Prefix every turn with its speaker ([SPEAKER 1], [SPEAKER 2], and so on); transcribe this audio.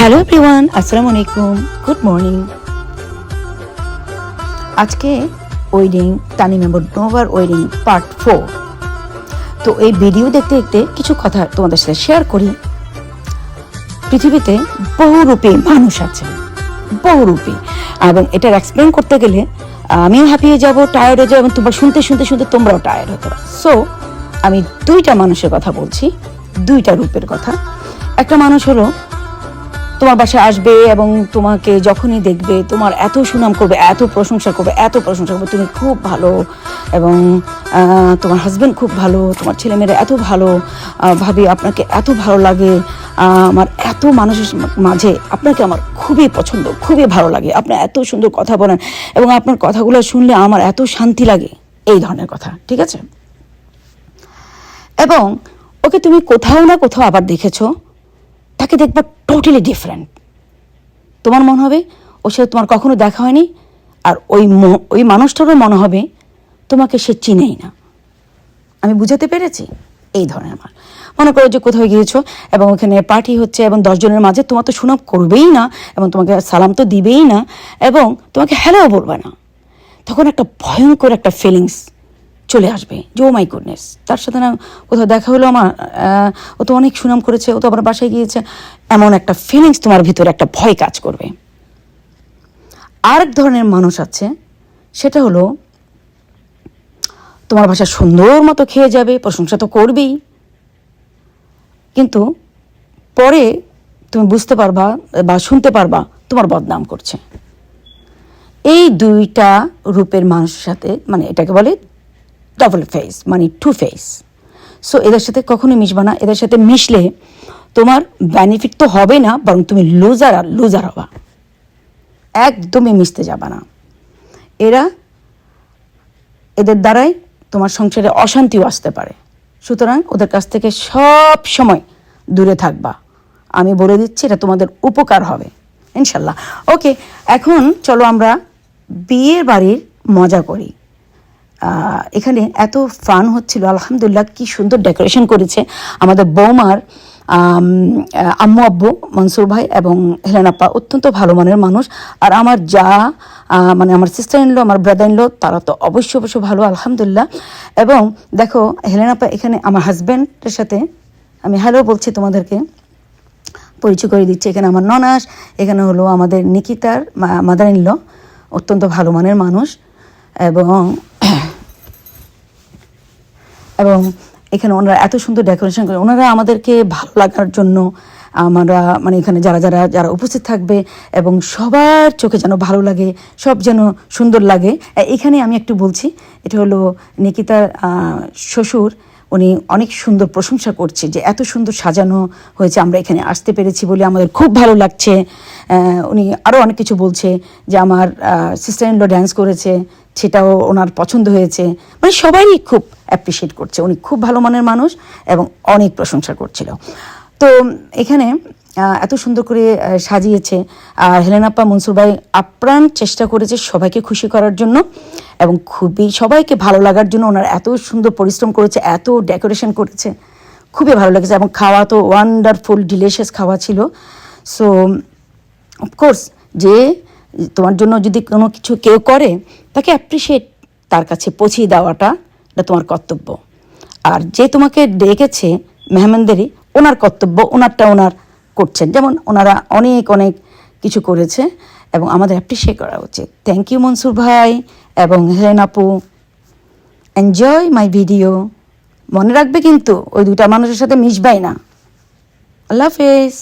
[SPEAKER 1] Hello everyone, আসসালামু আলাইকুম, good morning. আজকে ওয়েডিং, তানিম এবং নোভার ওয়েডিং পার্ট 4। তো এই ভিডিও দেখতে দেখতে কিছু কথা তোমাদের সাথে শেয়ার করি। পৃথিবীতে বহুরূপী মানুষ আছে, বহুরূপী, এবং এটার এক্সপ্লেন করতে গেলে আমিও হাঁপিয়ে যাব, টায়ার্ড হয়ে যাবো, এবং তোমরা শুনতে শুনতে শুনতে তোমরাও টায়ার্ড হতে পারো। সো আমি দুইটা মানুষের কথা বলছি, দুইটা রূপের কথা। একটা মানুষ হলো তোমার বাসায় আসবে এবং তোমাকে যখনই দেখবে তোমার এত সুনাম করবে, এত প্রশংসা করবে, এত প্রশংসা করবে, তুমি খুব ভালো এবং তোমার হাজব্যান্ড খুব ভালো, তোমার ছেলেমেয়েরা এত ভালো, ভাবি আপনাকে এত ভালো লাগে, আমার এত মানুষের মাঝে আপনাকে আমার খুবই পছন্দ, খুবই ভালো লাগে, আপনি এত সুন্দর কথা বলেন এবং আপনার কথাগুলো শুনলে আমার এত শান্তি লাগে, এই ধরনের কথা, ঠিক আছে? এবং ওকে তুমি কোথাও না কোথাও আবার দেখেছো, তাকে দেখবা টোটালি ডিফারেন্ট। তোমার মনে হবে ওর সাথে তোমার কখনো দেখা হয়নি, আর ওই মানুষটারও মনে হবে তোমাকে সে চিনেই না। আমি বুঝাতে পেরেছি? এই ধরনের আমার মনে করো যে কোথাও গিয়েছো এবং ওখানে পার্টি হচ্ছে এবং 10 জনের মাঝে তোমার তো সুনাম করবেই না এবং তোমাকে সালাম তো দিবেই না এবং তোমাকে হ্যালো বলবে না। তখন একটা ভয়ঙ্কর একটা ফিলিংস চলে আসবে যে ও মাই গুডনেস, তার সাথে না কোথাও দেখা হলো আমার, ও তো অনেক সুনাম করেছে, ও তো আবার বাসায় গিয়েছে, এমন একটা ফিলিংস তোমার ভিতরে একটা ভয় কাজ করবে। আরেক ধরনের মানুষ আছে, সেটা হলো তোমার বাসা সুন্দর মতো খেয়ে যাবে, প্রশংসা তো করবেই, কিন্তু পরে তুমি বুঝতে পারবা বা শুনতে পারবা তোমার বদনাম করছে। এই দুইটা রূপের মানুষের সাথে, মানে এটাকে বলে ডাবল ফেস, মানে টু ফেস। সো এদের সাথে কখনোই মিশবা না। এদের সাথে মিশলে তোমার বেনিফিট তো হবে না, বরং তুমি লুজার হবা। একদমই মিশতে যাবা না। এদের দ্বারাই তোমার সংসারে অশান্তিও আসতে পারে। সুতরাং ওদের কাছ থেকে সব সময় দূরে থাকবা। আমি বলে দিচ্ছি, এটা তোমাদের উপকার হবে ইনশাল্লাহ। ওকে, এখন চলো আমরা বিয়ের বাড়ির মজা করি। এখানে এত ফান হচ্ছিল, আলহামদুলিল্লাহ, কি সুন্দর ডেকোরেশন করেছে আমাদের বৌমার আম্মু আব্বু, মনসুর ভাই এবং হেলেন আপা, অত্যন্ত ভালো মানের মানুষ। আর আমার মানে আমার সিস্টার ইনলো, আমার ব্রাদার ইনলো, তারা তো অবশ্যই ভালো, আলহামদুলিল্লাহ। এবং দেখো হেলেন আপা এখানে আমার হাজব্যান্ডের সাথে আমি হ্যালো বলছি, তোমাদেরকে পরিচয় করে দিচ্ছি। এখানে আমার ননাস, এখানে হলো আমাদের নিকিতার মাদার ইনলো, অত্যন্ত ভালো মানের মানুষ। এবং এখানে ওনারা এত সুন্দর ডেকোরেশন করে, ওনারা আমাদেরকে ভালো লাগার জন্য আমরা, মানে এখানে যারা উপস্থিত থাকবে এবং সবার চোখে যেন ভালো লাগে, সব যেন সুন্দর লাগে। এখানে আমি একটু বলছি, এটা হলো নিকিতার শ্বশুর, উনি অনেক সুন্দর প্রশংসা করছে যে এত সুন্দর সাজানো হয়েছে, আমরা এখানে আসতে পেরেছি বলে আমাদের খুব ভালো লাগছে। উনি আরও অনেক কিছু বলছে যে আমার সিস্টার ইন ল ড্যান্স করেছে, সেটাও ওনার পছন্দ হয়েছে, মানে সবাই খুব অ্যাপ্রিসিয়েট করছে। উনি খুব ভালো মানের মানুষ এবং অনেক প্রশংসা করছিল। তো এখানে এত সুন্দর করে সাজিয়েছে। আর হেলেন আপা, মনসুর ভাই আপ্রাণ চেষ্টা করেছে সবাইকে খুশি করার জন্য এবং খুবই সবাইকে ভালো লাগার জন্য। ওনারা এত সুন্দর পরিশ্রম করেছে, এত ডেকোরেশন করেছে, খুবই ভালো লেগেছে। এবং খাওয়া তো ওয়ান্ডারফুল ডিলিশিয়াস খাওয়া ছিল। সো অফকোর্স, যে তোমার জন্য যদি কোনো কিছু কেউ করে, তাকে অ্যাপ্রিসিয়েট তার কাছে পৌঁছিয়ে দেওয়াটা, এটা তোমার কর্তব্য। আর যে তোমাকে ডেকেছে মেহমানদেরই, ওনার কর্তব্য, ওনারটা ওনার করছেন। যেমন ওনারা অনেক অনেক কিছু করেছে এবং আমাদের অ্যাপ্রিসিয়েট করা উচিত। থ্যাংক ইউ মনসুর ভাই এবং হেলেন আপু। Enjoy my video. মনে রাখবে কিন্তু ওই দুইটা মানুষের সাথে মিশবাই না। আল্লাহ হাফেজ।